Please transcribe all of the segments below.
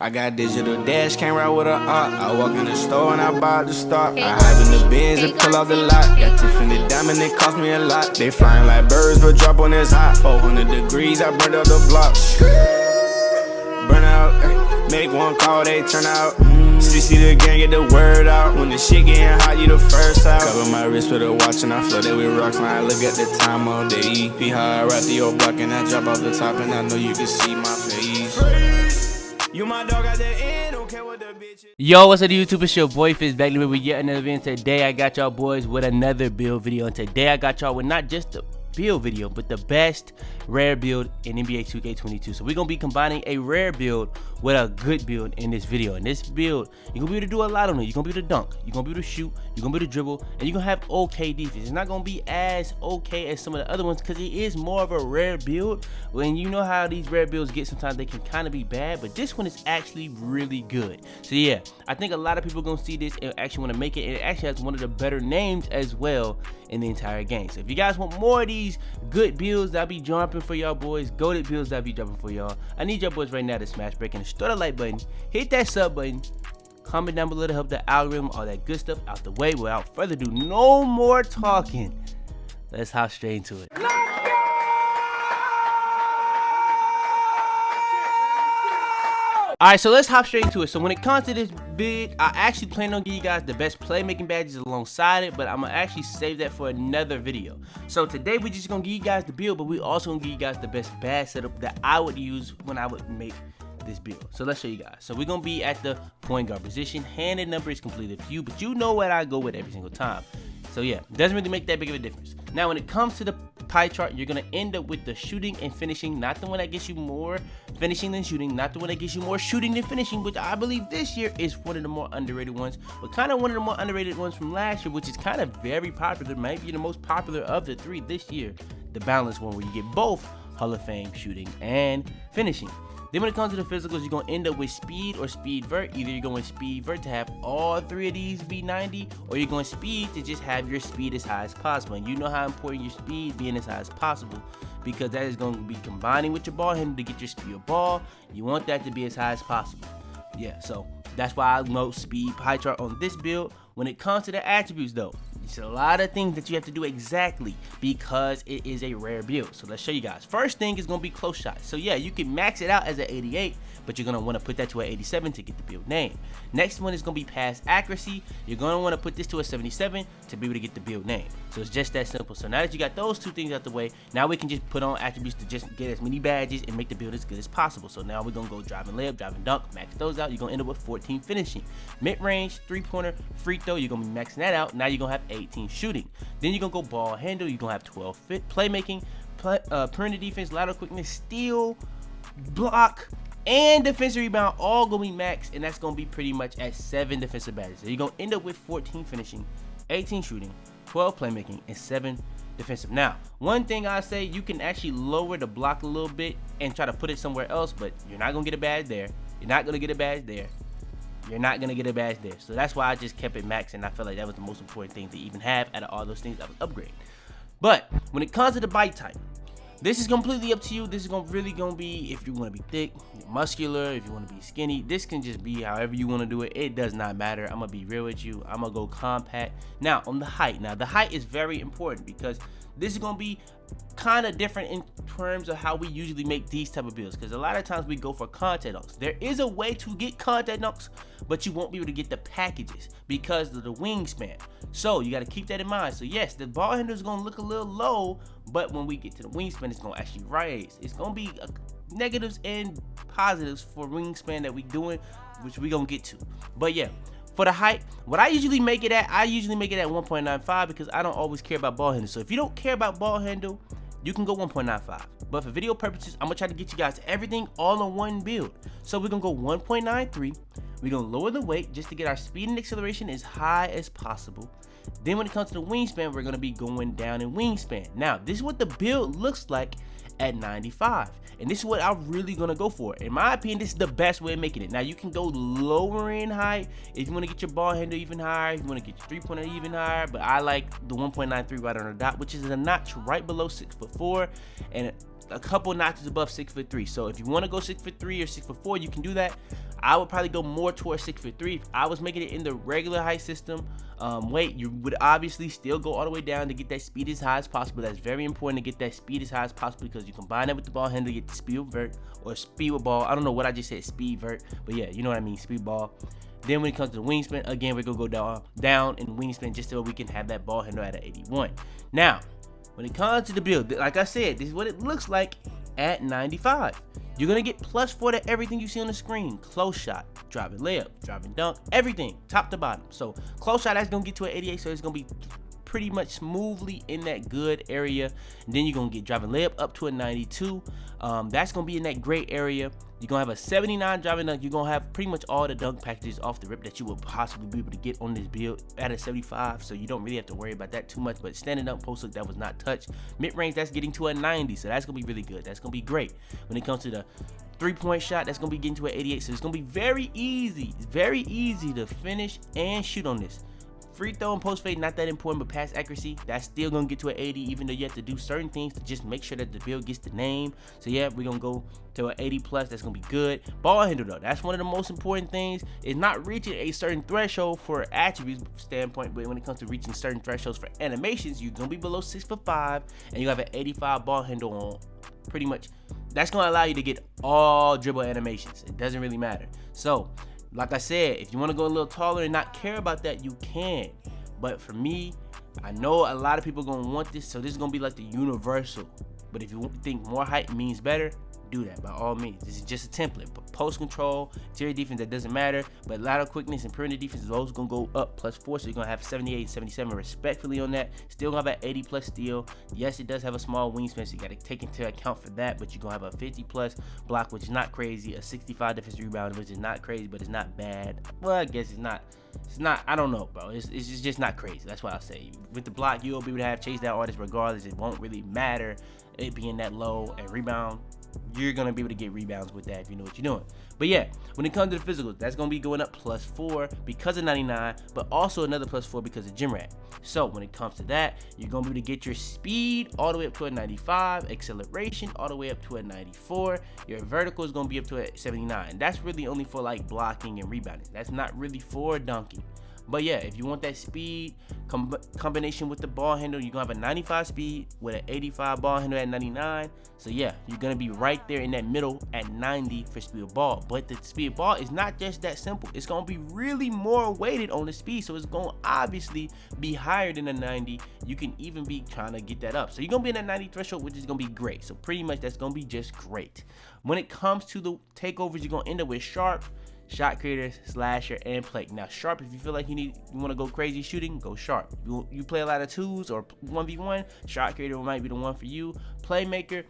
I got digital dash, came right with a op. I walk in the store and I bought the stock. I hide in the bins and pull out the lot. Got Tiffany diamond, it cost me a lot. They flying like birds, but drop on this hot. 400 degrees, I burned up the block. Burn out, make one call, they turn out. CC the gang, get the word out. When the shit getting hot, you the first out. Cover my wrist with a watch and I flood it with rocks. Now I look at the time all day. Be high, I rap the old block and I drop off the top. And I know you can see my face. You my dog at the end, don't care what the bitch is. Yo, what's up YouTube? It's your boy Fitz back with yet another video. Today I got y'all boys with another build video. And today I got y'all with not just a build video, but the best rare build in NBA 2K22. So we're gonna be combining a rare build with a good build in this video. In this build, you're gonna be able to do a lot on it. You're gonna be able to dunk, you're gonna be able to shoot, you're gonna be able to dribble, and you're gonna have okay defense. It's not gonna be as okay as some of the other ones because it is more of a rare build. When you know how these rare builds get, sometimes they can kind of be bad, but this one is actually really good. So yeah, I think a lot of people are gonna see this and actually want to make it, and it actually has one of the better names as well in the entire game. So if you guys want more of these good builds that I be dropping for y'all boys, goated builds that I be dropping for y'all, I need y'all boys right now to smash break and start the like button, hit that sub button, comment down below to help the algorithm, all that good stuff out the way. Without further ado, no more talking, let's hop straight into it. Alright, so let's hop straight into it. So when it comes to this vid, I actually plan on giving you guys the best playmaking badges alongside it, but I'm gonna actually save that for another video. So today we're just gonna give you guys the build, but we also gonna give you guys the best badge setup that I would use when I would make this build. So let's show you guys. So we're gonna be at the point guard position. Handed number is completely up to you, but you know what I go with every single time. So yeah, it doesn't really make that big of a difference. Now when it comes to the pie chart, you're gonna end up with the shooting and finishing, not the one that gets you more finishing than shooting, not the one that gets you more shooting than finishing, which I believe this year is one of the more underrated ones, but kind of one of the more underrated ones from last year, which is kind of very popular, might be the most popular of the three this year, the balanced one where you get both Hall of Fame shooting and finishing. Then when it comes to the physicals, you're going to end up with speed or speed vert. Either you're going speed vert to have all three of these be 90, or you're going speed to just have your speed as high as possible. And you know how important your speed being as high as possible, because that is going to be combining with your ball handle to get your speed of ball. You want that to be as high as possible. Yeah, so that's why I know speed pie chart on this build. When it comes to the attributes though, it's a lot of things that you have to do exactly because it is a rare build. So let's show you guys. First thing is going to be close shots. So yeah, you can max it out as an 88, but you're going to want to put that to an 87 to get the build name. Next one is going to be pass accuracy. You're going to want to put this to a 77 to be able to get the build name. So it's just that simple. So now that you got those two things out the way, now we can just put on attributes to just get as many badges and make the build as good as possible. So now we're going to go drive and layup, drive and dunk, max those out. You're going to end up with 14 finishing. Mid-range, three-pointer, free throw, you're going to be maxing that out. Now you're going to have 18 shooting. Then you're going to go ball handle. You're going to have 12 fit playmaking, perimeter defense, lateral quickness, steal, block, and defensive rebound, all going to be maxed, and that's going to be pretty much at 7 defensive badges. So you're going to end up with 14 finishing, 18 shooting, 12 playmaking, and 7 defensive. Now, one thing I say, you can actually lower the block a little bit and try to put it somewhere else, but you're not going to get a badge there. You're not going to get a badge there. You're not going to get a badge there. So that's why I just kept it max, and I felt like that was the most important thing to even have out of all those things that was upgraded. But when it comes to the bite type, this is completely up to you. This is really going to be if you want to be thick, muscular, if you want to be skinny. This can just be however you want to do it. It does not matter. I'm going to be real with you. I'm going to go compact. Now, on the height. Now, the height is very important because this is going to be kind of different in terms of how we usually make these type of builds, because a lot of times we go for contact dunks. There is a way to get contact dunks, but you won't be able to get the packages because of the wingspan. So you got to keep that in mind. So yes, the ball handle is going to look a little low, but when we get to the wingspan, it's going to actually rise. It's going to be negatives and positives for wingspan that we doing, which we going to get to. But yeah, for the height, what I usually make it at, I usually make it at 1.95 because I don't always care about ball handle. So if you don't care about ball handle, you can go 1.95. But for video purposes, I'm going to try to get you guys everything all in one build. So we're going to go 1.93. We're going to lower the weight just to get our speed and acceleration as high as possible. Then when it comes to the wingspan, we're going to be going down in wingspan. Now, this is what the build looks like at 95. And this is what I'm really going to go for. In my opinion, this is the best way of making it. Now, you can go lower in height if you want to get your ball handle even higher, if you want to get your three-pointer even higher. But I like the 1.93 right on the dot, which is a notch right below 6'4", and a couple notches above 6'3". So if you want to go 6'3" or 6'4", you can do that. I would probably go more towards 6'3". If I was making it in the regular height system, weight, you would obviously still go all the way down to get that speed as high as possible. That's very important to get that speed as high as possible, because you combine that with the ball handle to get the speed with vert, or speed with ball. I don't know what I just said, speed vert, but yeah, you know what I mean, speed ball. Then when it comes to the wingspan, again, we're gonna go down in wingspan just so we can have that ball handle at an 81. Now, when it comes to the build, like I said, this is what it looks like at 95. You're gonna get +4 to everything you see on the screen. Close shot, driving layup, driving dunk, everything, top to bottom. So close shot, that's gonna get to an 88, so it's gonna be pretty much smoothly in that good area. And then you're gonna get driving layup up to a 92. That's gonna be in that great area. You're gonna have a 79 driving dunk. You're gonna have pretty much all the dunk packages off the rip that you would possibly be able to get on this build at a 75, so you don't really have to worry about that too much. But standing up post look, that was not touched. Mid range, that's getting to a 90, so that's gonna be really good. That's gonna be great. When it comes to the 3-point shot, that's gonna be getting to an 88, so it's gonna be very easy. It's very easy to finish and shoot on this. Free throw and post fade, not that important, but pass accuracy, that's still gonna get to an 80, even though you have to do certain things to just make sure that the build gets the name. So yeah, we're gonna go to an 80 plus. That's gonna be good. Ball handle though, that's one of the most important things. It's not reaching a certain threshold for attributes standpoint, but when it comes to reaching certain thresholds for animations, you're gonna be below 6'5", and you have an 85 ball handle on pretty much. That's gonna allow you to get all dribble animations. It doesn't really matter. So like I said, if you want to go a little taller and not care about that, you can. But for me, I know a lot of people are going to want this, so this is going to be like the universal. But if you think more height means better, do that by all means. This is just a template. But post control, interior defense, that doesn't matter. But lateral quickness and perimeter defense, those going to go up +4. So you're going to have 78 and 77 respectfully on that. Still going to have an 80 plus steal. Yes, it does have a small wingspan, so you got to take into account for that. But you're going to have a 50 plus block, which is not crazy. A 65 defensive rebound, which is not crazy, but it's not bad. Well, I guess it's not. I don't know, bro. It's just not crazy. That's what I'll say. With the block, you'll be able to have chase down artists regardless. It won't really matter it being that low. And rebound, you're gonna be able to get rebounds with that if you know what you're doing. But yeah, when it comes to the physicals, that's gonna be going up +4 because of 99, but also another +4 because of gym rat. So when it comes to that, you're gonna be able to get your speed all the way up to a 95, acceleration all the way up to a 94. Your vertical is gonna be up to a 79. That's really only for like blocking and rebounding. That's not really for dunking. But yeah, if you want that speed combination with the ball handle, you're gonna have a 95 speed with an 85 ball handle at 99. So yeah, you're gonna be right there in that middle at 90 for speed of ball. But the speed of ball is not just that simple. It's gonna be really more weighted on the speed, so it's gonna obviously be higher than a 90. You can even be trying to get that up. So you're gonna be in that 90 threshold, which is gonna be great. So pretty much that's gonna be just great. When it comes to the takeovers, you're gonna end up with sharp, shot creator, slasher, and play. Now sharp, if you feel like you want to go crazy shooting, go sharp. You play a lot of 2s or 1v1, shot creator might be the one for you. Playmaker,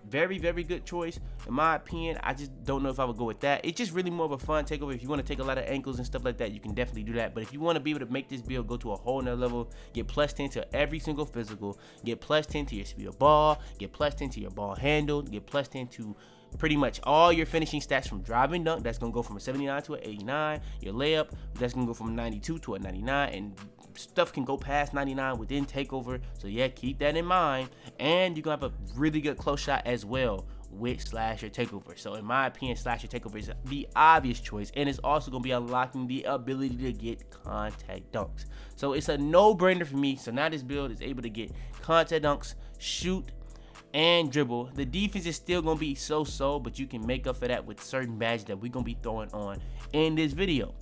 very good choice in my opinion. I just don't know if I would go with that. It's just really more of a fun takeover. If you want to take a lot of ankles and stuff like that, you can definitely do that. But if you want to be able to make this build go to a whole nother level, get +10 to every single physical, get +10 to your speed of ball, get +10 to your ball handle, get +10 to pretty much all your finishing stats from driving dunk. That's gonna go from a 79 to an 89. Your layup, that's gonna go from a 92 to a 99, and stuff can go past 99 within takeover. So yeah, keep that in mind. And you're gonna have a really good close shot as well with slasher takeover. So in my opinion, slasher takeover is the obvious choice, and it's also gonna be unlocking the ability to get contact dunks. So it's a no-brainer for me. So now this build is able to get contact dunks, shoot, and dribble. The defense is still gonna be so-so, but you can make up for that with certain badges that we're gonna be throwing on in this video.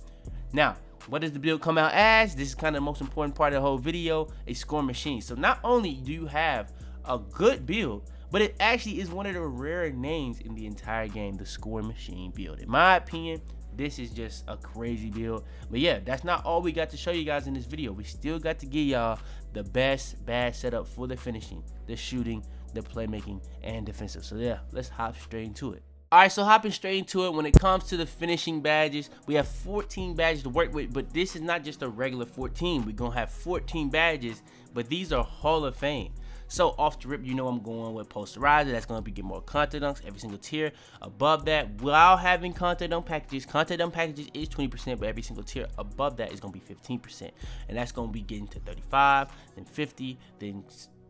Now, what does the build come out as? This is kind of the most important part of the whole video, a score machine. So not only do you have a good build, but it actually is one of the rare names in the entire game, the score machine build. In my opinion, this is just a crazy build. But yeah, that's not all we got to show you guys in this video. We still got to give y'all the best badge setup for the finishing, the shooting, the playmaking, and defensive. So yeah, let's hop straight into it. Alright, so hopping straight into it, when it comes to the finishing badges, we have 14 badges to work with, but this is not just a regular 14. We're gonna have 14 badges, but these are Hall of Fame. So off the rip, you know I'm going with posterizer. That's going to be get more content dunks every single tier. Above that, while having content dunk packages is 20%, but every single tier above that is going to be 15%. And that's going to be getting to 35, then 50, then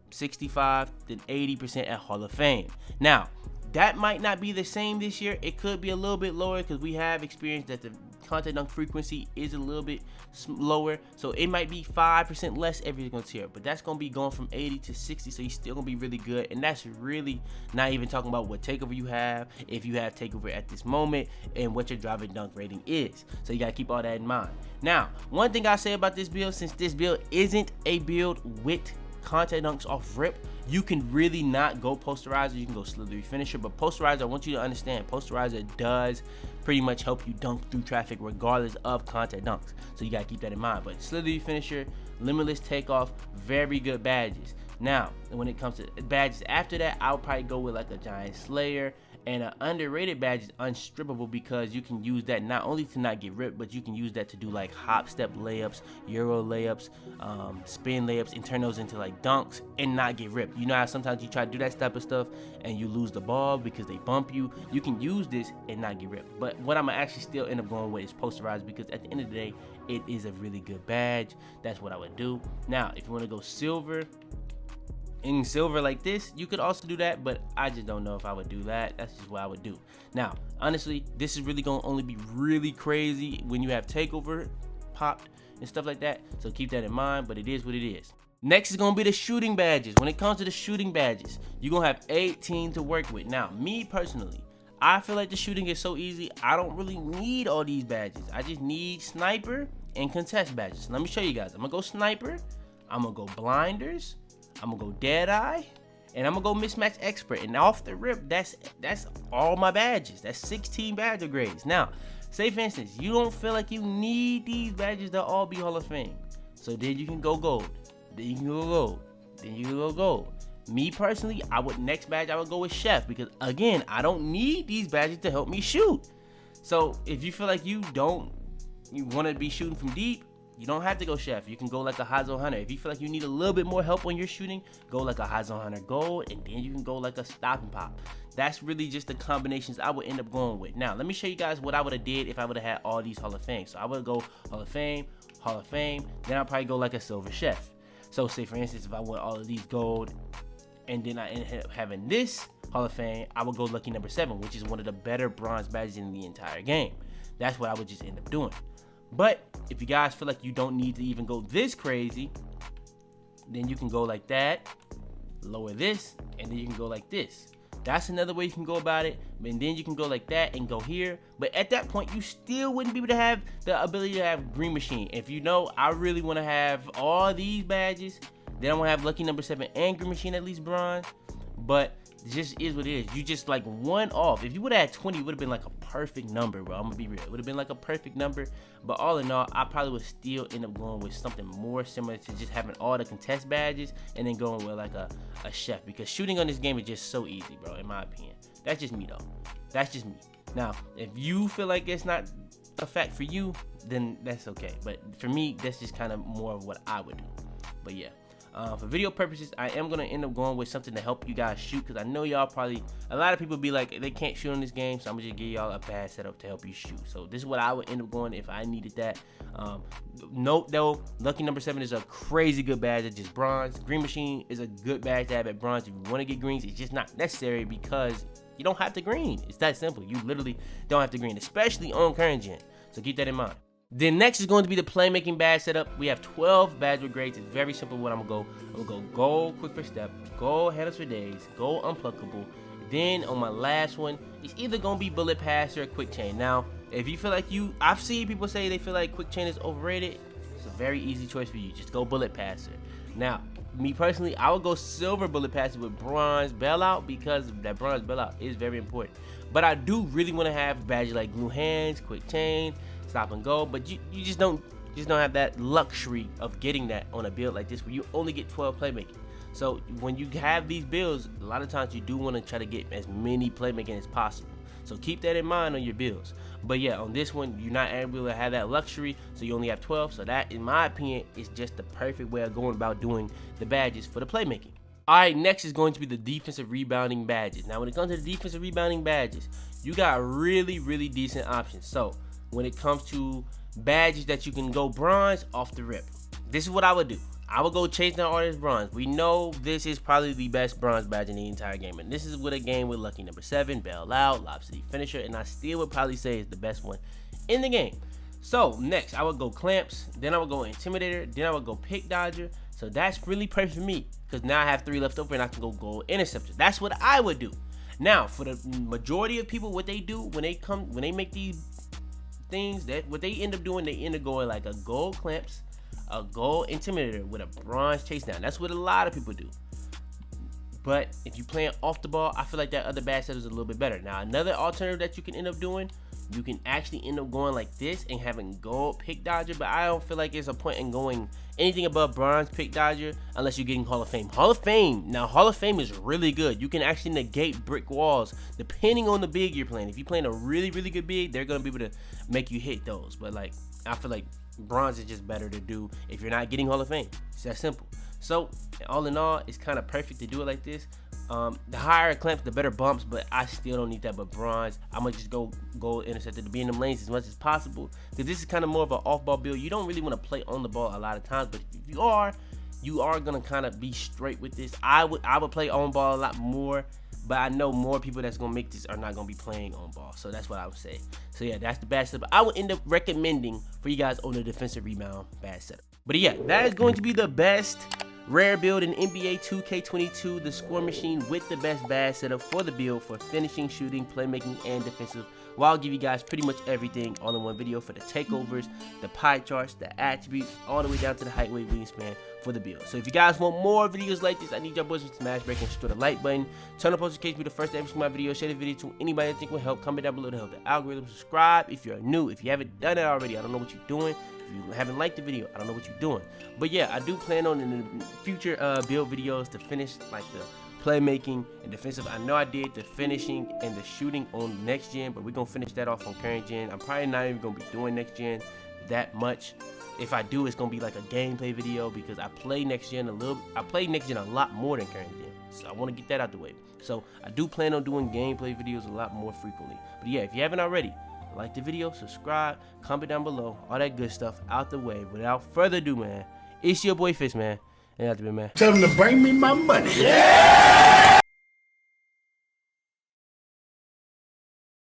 65, then 80% at Hall of Fame. Now, that might not be the same this year. It could be a little bit lower because we have experienced that the contact dunk frequency is a little bit lower, so it might be 5% less every single tier, but that's gonna be going from 80 to 60, so you're still gonna be really good. And that's really not even talking about what takeover you have, if you have takeover at this moment, and what your drive and dunk rating is. So you gotta keep all that in mind. Now, one thing I say about this build, since this build isn't a build with contact dunks off rip, you can really not go posterizer. You can go slithery finisher, but posterizer, I want you to understand, posterizer does pretty much help you dunk through traffic regardless of contact dunks, so you gotta keep that in mind. But slithery finisher, limitless takeoff, very good badges. Now, when it comes to badges after that, I'll probably go with like a giant slayer. And an underrated badge is unstrippable, because you can use that not only to not get ripped, but you can use that to do like hop step layups, euro layups, spin layups, and turn those into like dunks and not get ripped. You know how sometimes you try to do that type of stuff and you lose the ball because they bump you. You can use this and not get ripped. But what I'm gonna actually still end up going with is posterized, because at the end of the day, it is a really good badge. That's what I would do. Now, if you want to go silver, in silver like this, you could also do that, but I just don't know if I would do that. That's just what I would do. Now, honestly, this is really gonna only be really crazy when you have takeover popped and stuff like that, so keep that in mind, but it is what it is. Next is gonna be the shooting badges. When it comes to the shooting badges, you're gonna have 18 to work with. Now, me personally, I feel like the shooting is so easy, I don't really need all these badges. I just need sniper and contest badges. Let me show you guys. I'm gonna go sniper, I'm gonna go blinders, I'm gonna go Deadeye, and I'm gonna go mismatch expert. And off the rip, that's all my badges. That's 16 badge grades. Now, say for instance, you don't feel like you need these badges to all be Hall of Fame, so then you can go gold, then you can go gold, then you can go gold. Me personally, next badge I would go with chef, because again, I don't need these badges to help me shoot. So if you feel like you want to be shooting from deep, you don't have to go chef. You can go like a high zone hunter. If you feel like you need a little bit more help on your shooting, go like a high zone hunter gold, and then you can go like a stop and pop. That's really just the combinations I would end up going with. Now, let me show you guys what I would have did if I would have had all these Hall of Fame. So I would go Hall of Fame, then I'll probably go like a silver chef. So say for instance, if I want all of these gold, and then I ended up having this Hall of Fame, I would go lucky number 7, which is one of the better bronze badges in the entire game. That's what I would just end up doing. But if you guys feel like you don't need to even go this crazy, then you can go like that, lower this, and then you can go like this. That's another way you can go about it. And then you can go like that and go here. But at that point, you still wouldn't be able to have the ability to have green machine. If you know, I really want to have all these badges, then I'm gonna have lucky number 7 and green machine, at least bronze. But it just is what it is. You just like one off. If you would have had 20, it would have been like a perfect number, bro. I'm gonna be real. It would have been like a perfect number. But all in all, I probably would still end up going with something more similar to just having all the contest badges and then going with like a chef, because shooting on this game is just so easy, bro, in my opinion. That's just me though. That's just me. Now, if you feel like it's not a fact for you, then that's okay. But for me, that's just kind of more of what I would do. But yeah. For video purposes, I am going to end up going with something to help you guys shoot, because I know y'all probably, a lot of people be like, they can't shoot in this game, so I'm going to just give y'all a bad setup to help you shoot. So this is what I would end up going if I needed that. Note though, lucky number 7 is a crazy good badge at just bronze. Green machine is a good badge to have at bronze. If you want to get greens, it's just not necessary, because you don't have to green. It's that simple. You literally don't have to green, especially on current gen. So keep that in mind. Then next is going to be the playmaking badge setup. We have 12 badge with grades. It's very simple what I'm gonna go. I'm gonna go gold quick first step, gold handles for days, gold unpluckable. Then on my last one, it's either gonna be bullet pass or quick chain. Now, if you feel like I've seen people say they feel like quick chain is overrated. It's a very easy choice for you. Just go bullet passer. Now, me personally, I would go silver bullet passer with bronze bailout, because that bronze bailout is very important. But I do really want to have badges like glue hands, quick chain, stop and go, but you just don't have that luxury of getting that on a build like this, where you only get 12 playmaking. So when you have these builds, a lot of times you do want to try to get as many playmaking as possible. So keep that in mind on your builds. But yeah, on this one, you're not able to have that luxury, so you only have 12. So that, in my opinion, is just the perfect way of going about doing the badges for the playmaking. Alright, next is going to be the defensive rebounding badges. Now when it comes to the defensive rebounding badges, you got really, really decent options. So when it comes to badges that you can go bronze off the rip, this is what I would do. I would go chase down all this bronze. We know this is probably the best bronze badge in the entire game, and this is with a game with lucky number 7, bail out, lob city finisher, and I still would probably say it's the best one in the game. So next I would go clamps, then I would go intimidator, then I would go pick dodger. So that's really perfect for me because now I have 3 left over and I can go gold interceptor. That's what I would do. Now for the majority of people, what they do when they make these things, that what they end up doing, they end up going like a gold clamps, a gold intimidator with a bronze chase down. That's what a lot of people do. But if you playing off the ball, I feel like that other badge set is a little bit better. Now another alternative that you can end up doing, you can actually end up going like this and having gold pick dodger, but I don't feel like there's a point in going anything above bronze pick dodger unless you're getting Hall of Fame. Hall of Fame, now Hall of Fame is really good. You can actually negate brick walls depending on the big you're playing. If you're playing a really good big, they're gonna be able to make you hit those. But like, I feel like bronze is just better to do if you're not getting Hall of Fame. It's that simple. So all in all, it's kind of perfect to do it like this. The higher clamps, the better bumps, but I still don't need that. But bronze, I'm gonna just go gold interceptor to be in them lanes as much as possible, because this is kind of more of an off-ball build. You don't really want to play on the ball a lot of times, but if you are gonna kind of be straight with this. I would play on ball a lot more, but I know more people that's gonna make this are not gonna be playing on ball, so that's what I would say. So yeah, that's the badge setup I would end up recommending for you guys on the defensive rebound badge setup. But yeah, that is going to be the best rare build in NBA 2K22, the score machine with the best badge setup for the build for finishing, shooting, playmaking, and defensive. Well, I'll give you guys pretty much everything all in one video for the takeovers, the pie charts, the attributes, all the way down to the height, weight, wingspan for the build. So if you guys want more videos like this, I need your boys to smash, break, and destroy the like button. Turn on post notifications to be the first to ever see my video. Share the video to anybody that think will help. Comment down below to help the algorithm. Subscribe if you're new. If you haven't done it already, I don't know what you're doing. If you haven't liked the video, I don't know what you're doing. But yeah, I do plan on in the future build videos to finish like the playmaking and defensive. I know I did the finishing and the shooting on next gen, but we're gonna finish that off on current gen. I'm probably not even gonna be doing next gen that much. If I do, it's gonna be like a gameplay video because I play next gen a lot more than current gen. So I want to get that out the way. So I do plan on doing gameplay videos a lot more frequently. But yeah, if you haven't already, like the video, subscribe, comment down below, all that good stuff out the way. Without further ado, man, it's your boy Fitz, man. And that's been, man. Tell them to bring me my money. Yeah!